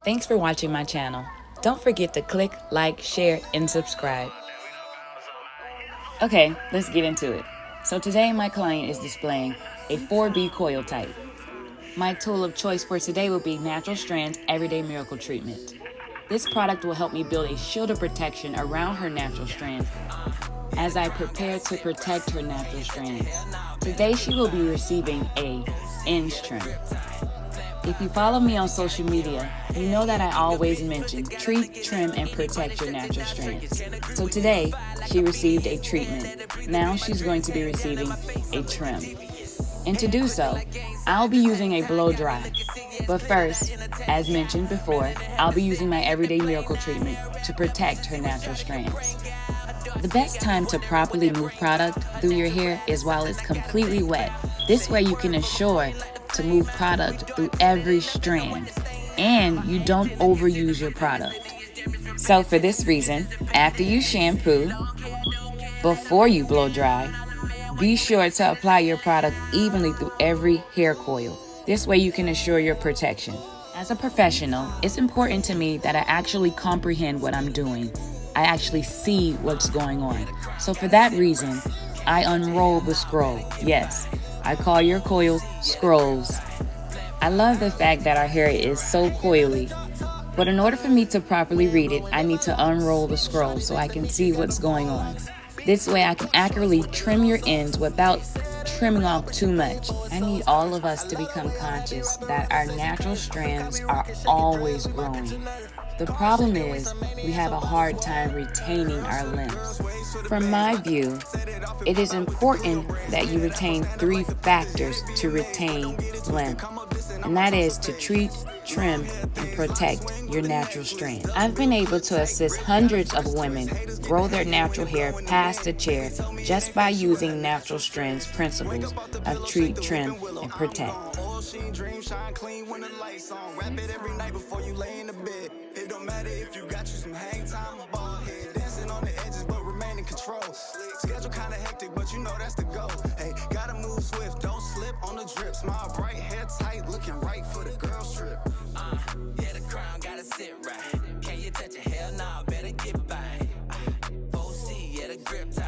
Thanks for watching my channel. Don't forget to click, like, share, and subscribe. Okay, let's get into it. So today my client is displaying a 4B coil type. My tool of choice for today will be Natural Strands Everyday Miracle Treatment. This product will help me build a shield of protection around her natural strands as I prepare to protect her natural strands. Today she will be receiving a ends trim. If you follow me on social media, you know that I always mention treat, trim, and protect your natural strands. So today, she received a treatment. Now she's going to be receiving a trim. And to do so, I'll be using a blow dry. But first, as mentioned before, I'll be using my Everyday Miracle treatment to protect her natural strands. The best time to properly move product through your hair is while it's completely wet. This way you can assure to move product through every strand and you don't overuse your product. So for this reason, after you shampoo, before you blow dry, be sure to apply your product evenly through every hair coil. This way you can assure your protection. As a professional, it's important to me that I actually comprehend what I'm doing. I actually see what's going on. So for that reason, I unroll the scroll. Yes, I call your coils scrolls. I love the fact that our hair is so coily, but in order for me to properly read it, I need to unroll the scroll so I can see what's going on. This way I can accurately trim your ends without trimming off too much. I need all of us to become conscious that our natural strands are always growing. The problem is we have a hard time retaining our lengths. From my view, it is important that you retain 3 factors to retain length, and that is to treat, trim, and protect your natural strand. I've been able to assist hundreds of women grow their natural hair past the chair just by using Natural Strands principles of treat, trim, and protect. It don't matter if you got you some hang time, bald head dancing on the edges but remain in control. Schedule kinda hectic, but you know that's the goal. Hey, gotta move swift, don't slip on the drip. Smile bright, hair tight, looking right for the girl's trip. Yeah, the crown gotta sit right. Can you touch your hair now? Better get by.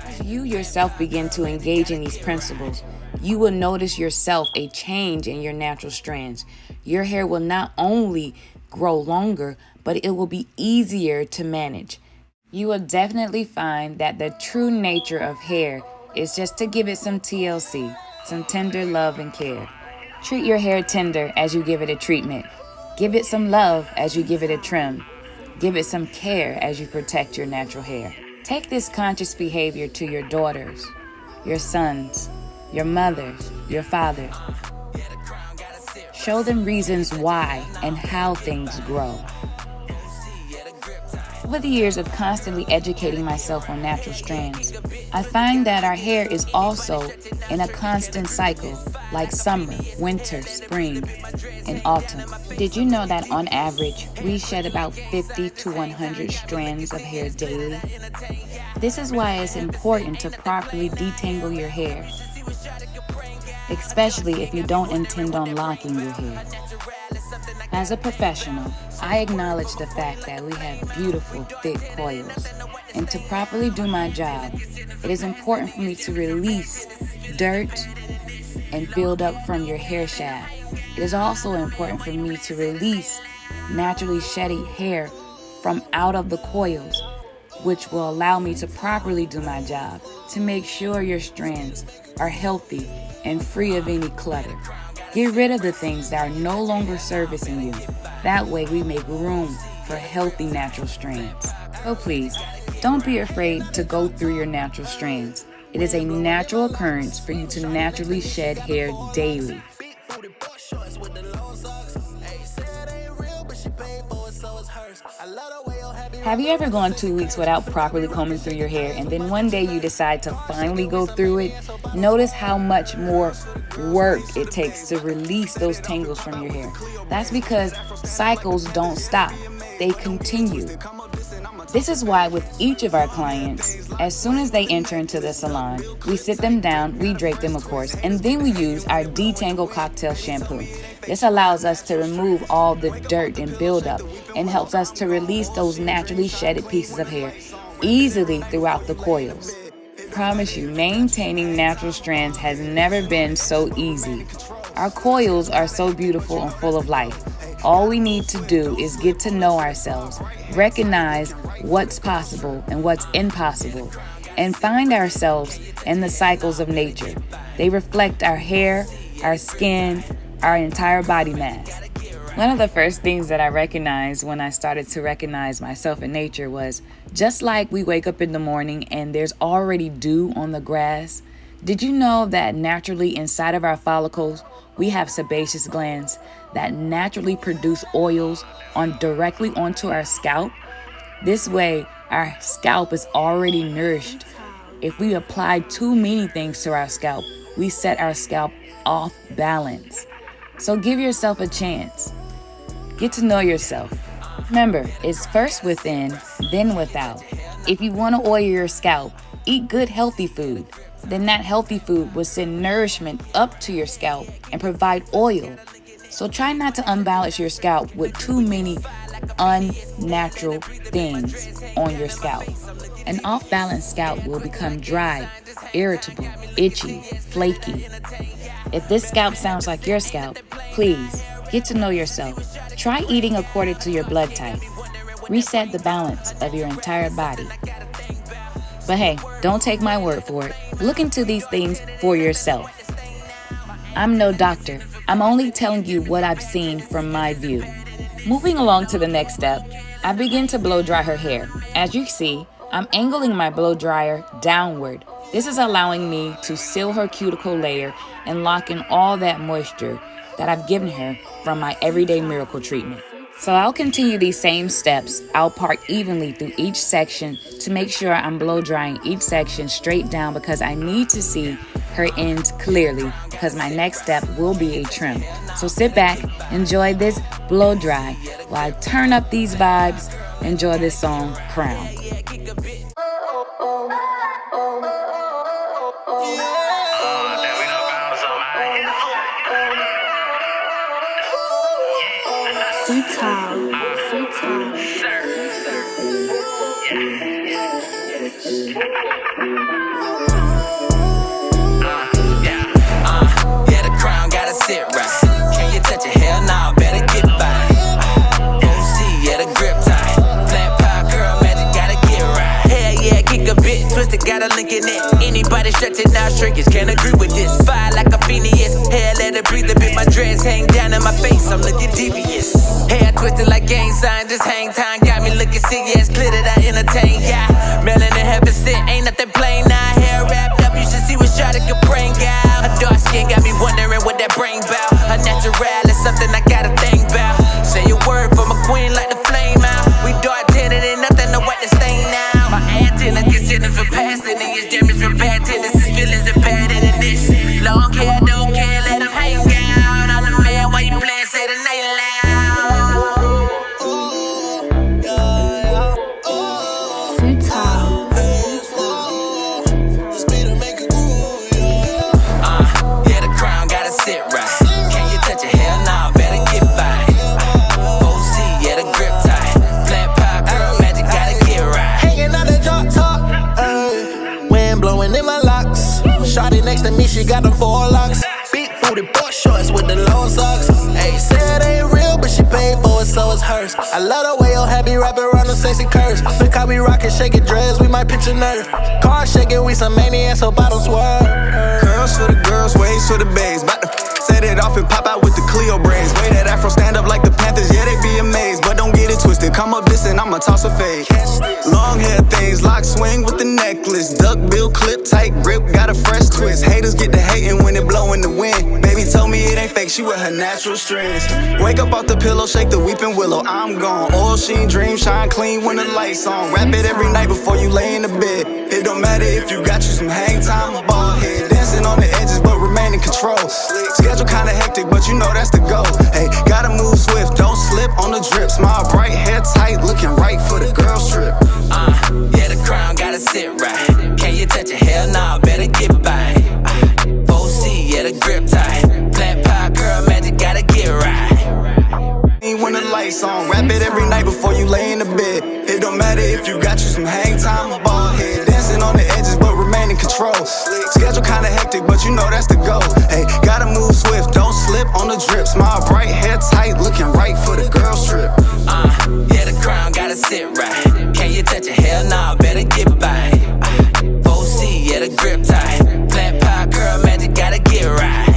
As you yourself begin to engage in these principles, you will notice yourself a change in your natural strands. Your hair will not only grow longer, but it will be easier to manage. You will definitely find that the true nature of hair is just to give it some TLC, some tender love and care. Treat your hair tender as you give it a treatment. Give it some love as you give it a trim. Give it some care as you protect your natural hair. Take this conscious behavior to your daughters, your sons, your mothers, your fathers. Show them reasons why and how things grow. Over the years of constantly educating myself on natural strands, I find that our hair is also in a constant cycle, like summer, winter, spring, and autumn. Did you know that on average, we shed about 50 to 100 strands of hair daily? This is why it's important to properly detangle your hair, especially if you don't intend on locking your hair. As a professional, I acknowledge the fact that we have beautiful, thick coils. And to properly do my job, it is important for me to release dirt and build up from your hair shaft. It is also important for me to release naturally shedding hair from out of the coils, which will allow me to properly do my job, to make sure your strands are healthy and free of any clutter. Get rid of the things that are no longer servicing you. That way we make room for healthy natural strands. So please, don't be afraid to go through your natural strands. It is a natural occurrence for you to naturally shed hair daily. Have you ever gone 2 weeks without properly combing through your hair and then one day you decide to finally go through it? Notice how much more work it takes to release those tangles from your hair. That's because cycles don't stop, they continue. This is why with each of our clients, as soon as they enter into the salon, we sit them down, we drape them of course, and then we use our Detangle Cocktail Shampoo. This allows us to remove all the dirt and buildup and helps us to release those naturally shedded pieces of hair easily throughout the coils. Promise you, maintaining natural strands has never been so easy. Our coils are so beautiful and full of life. All we need to do is get to know ourselves, recognize what's possible and what's impossible, and find ourselves in the cycles of nature. They reflect our hair, our skin, our entire body mass. One of the first things that I recognized when I started to recognize myself in nature was just like we wake up in the morning and there's already dew on the grass. Did you know that naturally inside of our follicles, we have sebaceous glands that naturally produce oils directly onto our scalp? This way, our scalp is already nourished. If we apply too many things to our scalp, we set our scalp off balance. So give yourself a chance. Get to know yourself. Remember, it's first within, then without. If you want to oil your scalp, eat good healthy food. Then that healthy food will send nourishment up to your scalp and provide oil. So try not to unbalance your scalp with too many unnatural things on your scalp. An off-balanced scalp will become dry, irritable, itchy, flaky. If this scalp sounds like your scalp, please get to know yourself. Try eating according to your blood type. Reset the balance of your entire body. But hey, don't take my word for it. Look into these things for yourself. I'm no doctor. I'm only telling you what I've seen from my view. Moving along to the next step, I begin to blow dry her hair. As you see, I'm angling my blow dryer downward. This is allowing me to seal her cuticle layer and lock in all that moisture that I've given her from my everyday miracle treatment. So I'll continue these same steps. I'll part evenly through each section to make sure I'm blow drying each section straight down because I need to see her ends clearly because my next step will be a trim. So sit back, enjoy this blow dry while I turn up these vibes. Enjoy this song, Crown. Yeah, the crown gotta sit right. Can you touch it? Hell nah, better get by. OC, yeah, the grip tight. Plant power, girl, magic, gotta get right. Hell yeah, kick a bit, twisted, got a link in it. Anybody stretching out shrinkage, can't agree with this. Fire like a Phineas, hair let it breathe a bit. My dreads hang down in my face, I'm looking devious. Hair twisted like gang sign, just hang time. Got me looking serious, clear that I entertain, yeah. Melanin heaven sent, ain't nothing plain now. Hair wrapped up, you should see what shot it could bring out. Her dark skin got me wondering what that brain bout. Her natural is something I gotta think about. Say a word for my queen like the flame out. We dark tinted and nothing to wipe the stain out. My antenna gets sinners for passing and it's damaged from bad tendencies. Feelings are better than this. Long hair, don't care, let them hang out. I'm the man, why you playing, say the name loud. Shawty next to me, she got them 4 locks. Big booty boy shorts with the long socks. Ayy, say it ain't real, but she paid for it, so it's hers. I love the way your happy wrap around them sexy curves. Look how we rockin', shaking dreads, we might pitch a nerve. Car shaking, we some maniacs, so bottoms swerve. Curls for the girls, waves for the babes. Bout to set it off and pop out with the Cleo braids. Way that afro stand up like the Panthers, yeah, they be amazed. But don't get it twisted, come up this and I'ma toss a fade. Long hair things, lock swing with the necklace. Duck bill clip, tight grip, got a fresh twist. Haters get to hating when it blow in the wind. Baby told me it ain't fake, she with her natural strands. Wake up off the pillow, shake the weeping willow, I'm gone. Oil sheen, dream, shine clean when the lights on. Wrap it every night before you lay in the bed. It don't matter if you got you some hang time or bald head. Dancing on the edges but remain in control. Schedule kinda hectic but you know that's the goal. Hey, gotta move swift, don't slip on the drip. Smile bright, hair tight, looking right for the girls trip. Yeah, the crown gotta sit right. Can you touch it? Hell nah, better get by. 4C, yeah, the grip tight. Plant power, girl, magic, gotta get right. before you lay in the bed. It don't matter if you got you some hang time or bald head. Dancing on the edges but remain in control. Schedule kinda hectic but you know that's the goal. Hey, gotta move swift, don't slip on the drip. Smile bright, hair tight, looking right for the girls trip. Yeah, the crown gotta sit right. Can you touch it? Hell nah, better get by. 4C, yeah, the grip tight. Plant pie, girl, magic gotta get right.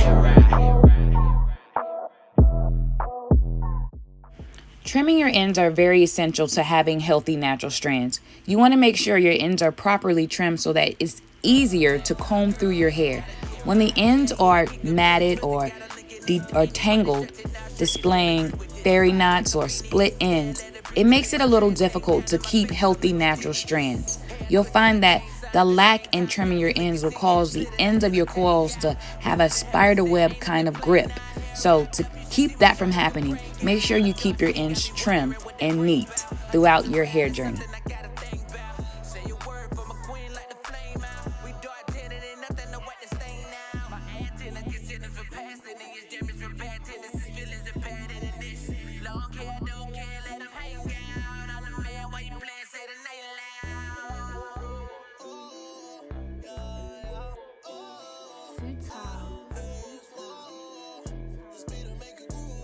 Trimming your ends are very essential to having healthy natural strands. You want to make sure your ends are properly trimmed so that it's easier to comb through your hair. When the ends are matted or tangled, displaying fairy knots or split ends, it makes it a little difficult to keep healthy natural strands. You'll find that the lack in trimming your ends will cause the ends of your coils to have a spider web kind of grip. So to keep that from happening, make sure you keep your ends trimmed and neat throughout your hair journey.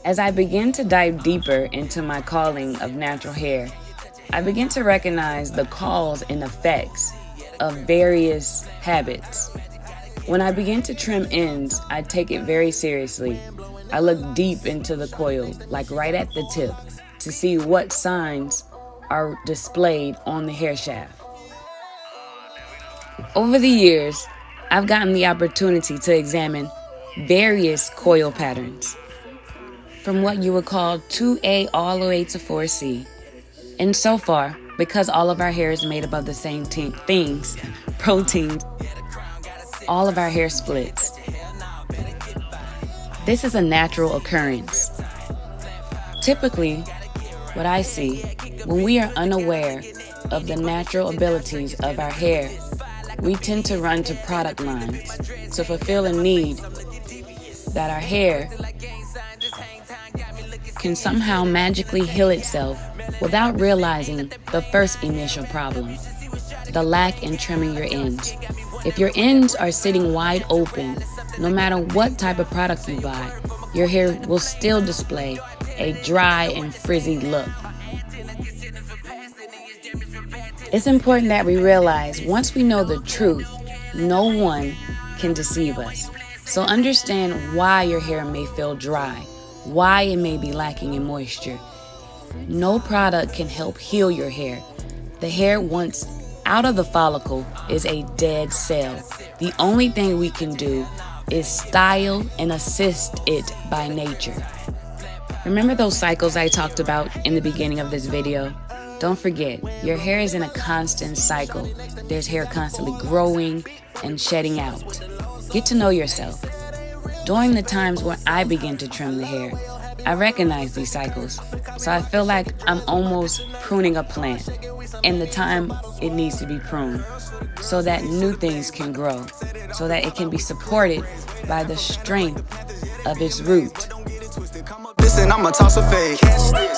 As I begin to dive deeper into my calling of natural hair, I begin to recognize the cause and effects of various habits. When I begin to trim ends, I take it very seriously. I look deep into the coil, like right at the tip, to see what signs are displayed on the hair shaft. Over the years, I've gotten the opportunity to examine various coil patterns, from what you would call 2A all the way to 4C. And so far, because all of our hair is made up of the same things, proteins, all of our hair splits. This is a natural occurrence. Typically, what I see, when we are unaware of the natural abilities of our hair, we tend to run to product lines to fulfill a need that our hair can somehow magically heal itself without realizing the first initial problem, the lack in trimming your ends. If your ends are sitting wide open, no matter what type of product you buy, your hair will still display a dry and frizzy look. It's important that we realize once we know the truth, no one can deceive us. So understand why your hair may feel dry, why it may be lacking in moisture. No product can help heal your hair. The hair once out of the follicle is a dead cell. The only thing we can do is style and assist it by nature. Remember those cycles I talked about in the beginning of this video? Don't forget, your hair is in a constant cycle. There's hair constantly growing and shedding out. Get to know yourself. During the times when I begin to trim the hair, I recognize these cycles. So I feel like I'm almost pruning a plant in the time it needs to be pruned so that new things can grow, so that it can be supported by the strength of its root. Listen, I'ma toss a fade.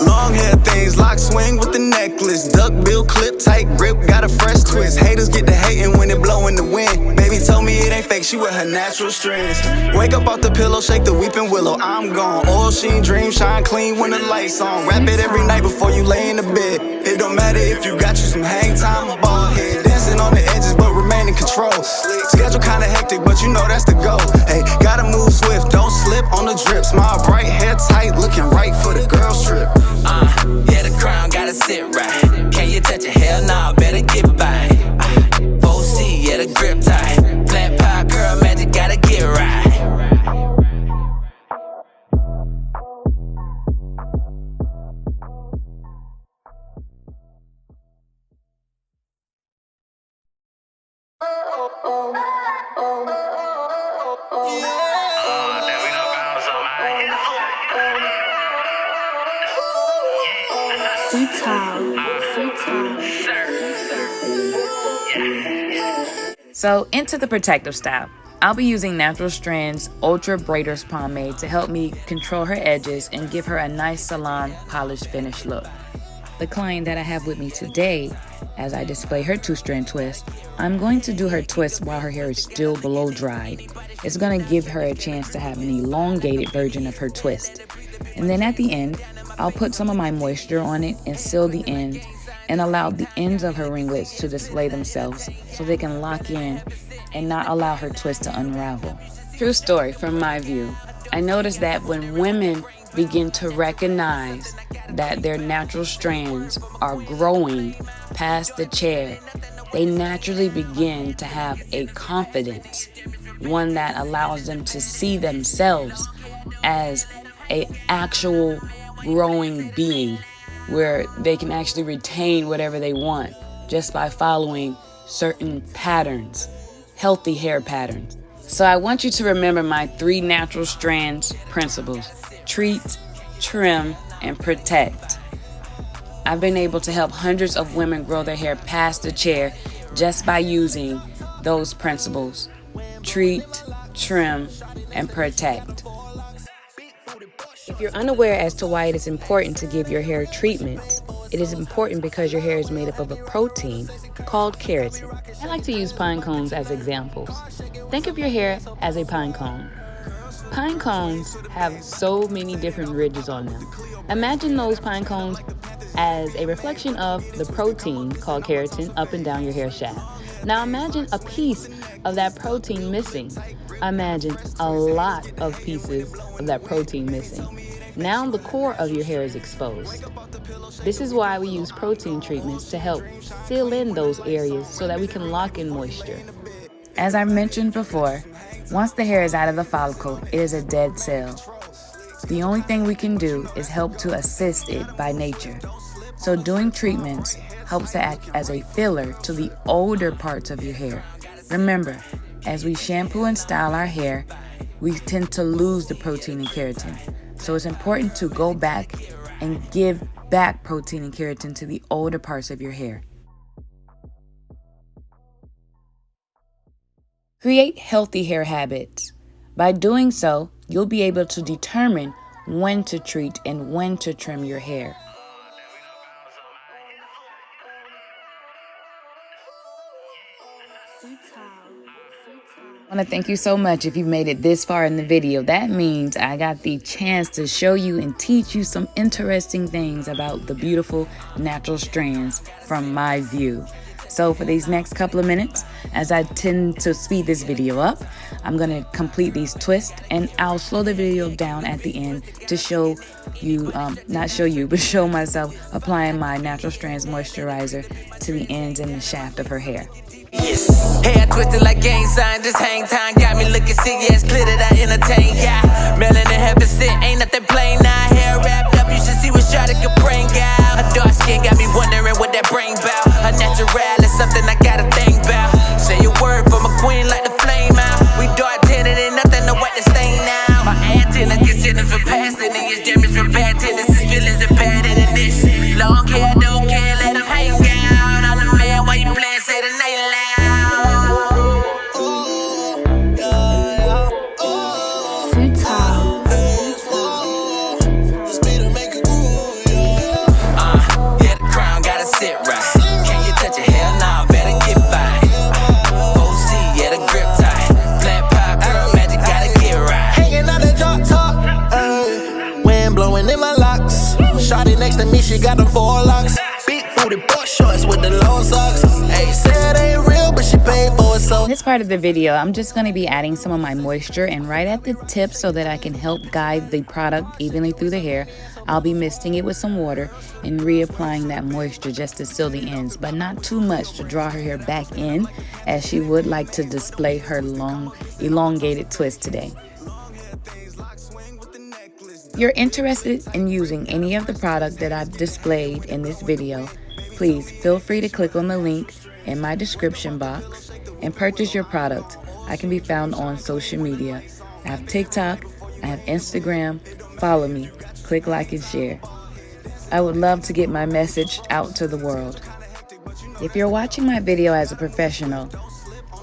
Long hair things, lock swing with the necklace. Duck bill clip, tight grip, got a fresh twist. Haters get to hating when it blow in the wind. Baby told me it ain't fake, she with her natural strands. Wake up off the pillow, shake the weeping willow. I'm gone, oil sheen, dream shine clean when the lights on. Wrap it every night before you lay in the bed. It don't matter if you got you some hang time or bald head. Dancing on the edges but remain in control. Schedule kinda hectic but you know that's the goal. Hey, gotta move swift, don't slip on the drip. Smile bright, hair tight, looking right for the girls trip. Yeah, the crown gotta sit right. Can you touch it? Hell nah, better get by. 4C, yeah, the grip tight. Plant pie, girl, magic gotta get right. So into the protective style. I'll be using Natural Strands Ultra Braiders Pomade to help me control her edges and give her a nice salon polished finish look. The client that I have with me today, as I display her 2-strand twist, I'm going to do her twist while her hair is still blow dried. It's going to give her a chance to have an elongated version of her twist. And then at the end, I'll put some of my moisture on it and seal the ends and allow the ends of her ringlets to display themselves so they can lock in and not allow her twist to unravel. True story from my view. I noticed that when women begin to recognize that their natural strands are growing past the chair, they naturally begin to have a confidence, one that allows them to see themselves as an actual growing being, where they can actually retain whatever they want just by following certain patterns, healthy hair patterns. So I want you to remember my 3 natural strands principles: treat, trim, and protect. I've been able to help hundreds of women grow their hair past the chair just by using those principles: treat, trim, and protect. If you're unaware as to why it is important to give your hair treatments, it is important because your hair is made up of a protein called keratin. I like to use pine cones as examples. Think of your hair as a pine cone. Pine cones have so many different ridges on them. Imagine those pine cones as a reflection of the protein called keratin up and down your hair shaft. Now imagine a piece of that protein missing. Imagine a lot of pieces of that protein missing. Now the core of your hair is exposed. This is why we use protein treatments to help seal in those areas so that we can lock in moisture. As I mentioned before, once the hair is out of the follicle, it is a dead cell. The only thing we can do is help to assist it by nature. So doing treatments helps to act as a filler to the older parts of your hair. Remember, as we shampoo and style our hair, we tend to lose the protein and keratin. So it's important to go back and give back protein and keratin to the older parts of your hair. Create healthy hair habits. By doing so, you'll be able to determine when to treat and when to trim your hair. I want to thank you so much if you've made it this far in the video. That means I got the chance to show you and teach you some interesting things about the beautiful natural strands from my view. So for these next couple of minutes, as I tend to speed this video up, I'm going to complete these twists and I'll slow the video down at the end to show you, but show myself applying my natural strands moisturizer to the ends and the shaft of her hair. Yes. Hair twisted like gang sign, just hang time. Got me looking serious, clear that I entertain. Yeah, melanin heaven sent, ain't nothing plain. Now hair wrapped up, you should see what Shawty could bring out. Her dark skin got me wondering what that bring about. Her natural is something I gotta think about. Say a word from a queen like the flame out. We dark tinted, ain't nothing to wipe the stain now. My antenna gets hidden for passing, and it's damaged from bad tendencies. Feelings are better than this. Long hair, don't care, let them hang out. I'm the man, why you playing, say the night loud. Next to me, she got them 4 locks. Big booty boy shorts with the long socks. Hey, said it ain't real, but she paid for it, so. In this part of the video, I'm just going to be adding some of my moisture, and right at the tip so that I can help guide the product evenly through the hair, I'll be misting it with some water and reapplying that moisture just to seal the ends, but not too much to draw her hair back in, as she would like to display her long, elongated twist today. If you're interested in using any of the product that I've displayed in this video, please feel free to click on the link in my description box and purchase your product. I can be found on social media. I have TikTok, I have Instagram. Follow me, click like and share. I would love to get my message out to the world. If you're watching my video as a professional,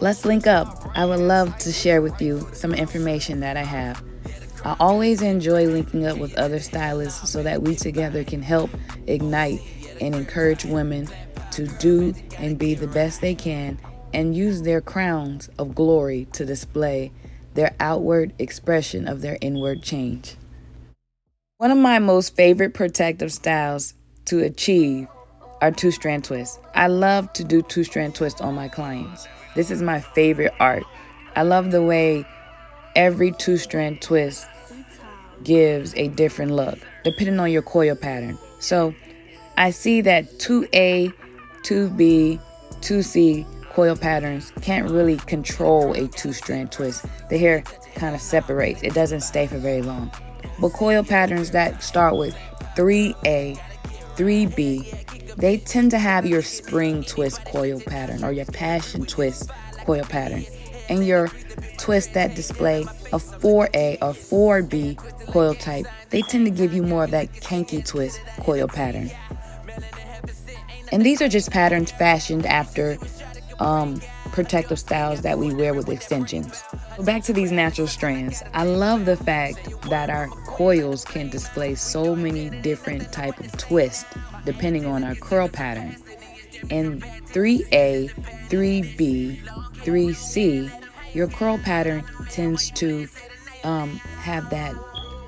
let's link up. I would love to share with you some information that I have. I always enjoy linking up with other stylists so that we together can help ignite and encourage women to do and be the best they can and use their crowns of glory to display their outward expression of their inward change. One of my most favorite protective styles to achieve are two-strand twists. I love to do two-strand twists on my clients. This is my favorite art. I love the way every two-strand twist gives a different look, depending on your coil pattern. So I see that 2A, 2B, 2C coil patterns can't really control a two-strand twist. The hair kind of separates. It doesn't stay for very long. But coil patterns that start with 3A, 3B, they tend to have your spring twist coil pattern or your passion twist coil pattern. And your twists that display a 4A or 4B coil type, they tend to give you more of that kinky twist coil pattern. And these are just patterns fashioned after protective styles that we wear with extensions. So back to these natural strands. I love the fact that our coils can display so many different type of twists depending on our curl pattern. In 3A, 3B, 3C, your curl pattern tends to have that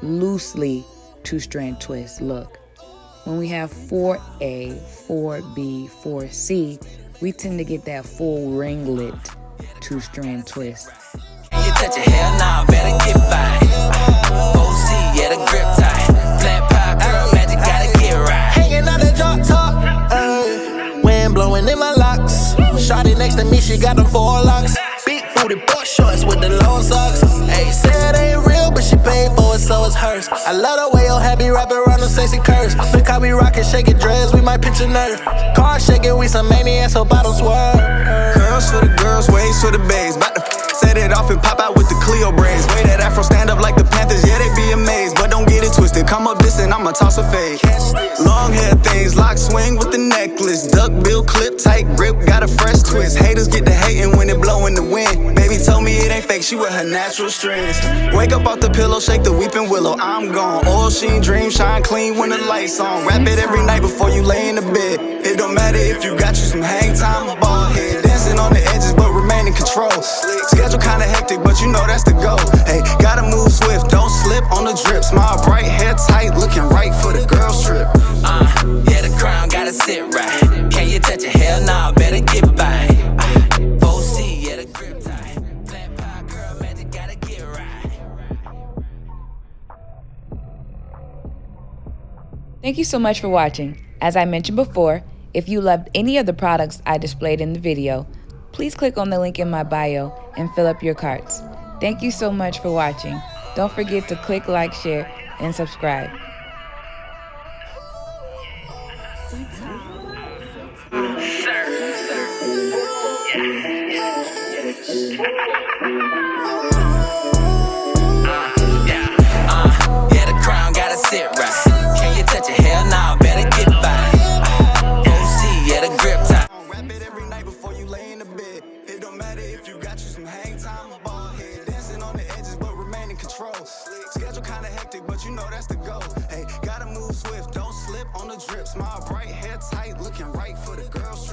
loosely two-strand twist look. When we have 4A, 4B, 4C, we tend to get that full ringlet two-strand twist. You touch your hair now, better get by. OC, yeah, the grip tight. Plant pie, girl, magic, gotta get right. Hanging out the drop top, wind blowing in my locks. Shawty next to me, she got them 4 locks. Big booty boy shorts with the long socks. Hey, said it ain't real, but she paid for it, so it's hers. I love the way your happy wrapping around them sexy curves. Look how we rockin', shaking dreads, we might pinch a nerve. Car shaking, we some maniacs, so bottom swerve. Curls for the girls, waves for the babes. Bout to set it off and pop out with the Cleo braids. Way that afro stand up like the Panthers, yeah, they be amazed. But don't get it twisted, come up this and I'ma toss a fade. Long hair things, lock swing with the necklace. Duck bill, clip, tight grip, got a fresh twist. Haters get to hating when it blow in the wind. Baby told me it ain't fake, she with her natural strands. Wake up off the pillow, shake the weeping willow, I'm gone. Oil sheen, dream, shine clean when the lights on. Wrap it every night before you lay in the bed. It don't matter if you got you some hang time or bald head. Dancing on the edges but remain in control. Schedule kinda hectic but you know that's the goal. Hey, gotta move swift, don't slip on the drip. Smile bright, hair tight, looking right for the girls trip. Yeah, the crown gotta sit right. Can you touch your hair now? Better get by. OC, yeah, the grip tight. Plant pie, girl, magic, gotta get right. Thank you so much for watching. As I mentioned before, if you loved any of the products I displayed in the video, please click on the link in my bio and fill up your carts. Thank you so much for watching. Don't forget to click like, share, and subscribe. Yeah, the crown gotta sit right. Can you touch your hair now? Better get by. OC, yeah, the grip tight. Wrap it every night before you lay in the bed. It don't matter if you got you some hang time or bald head. Dancing on the edges but remain in control. Schedule kinda hectic but you know that's the goal. Hey, gotta move swift, don't slip on the drip. Smile bright, hair tight, looking right for the girls trip.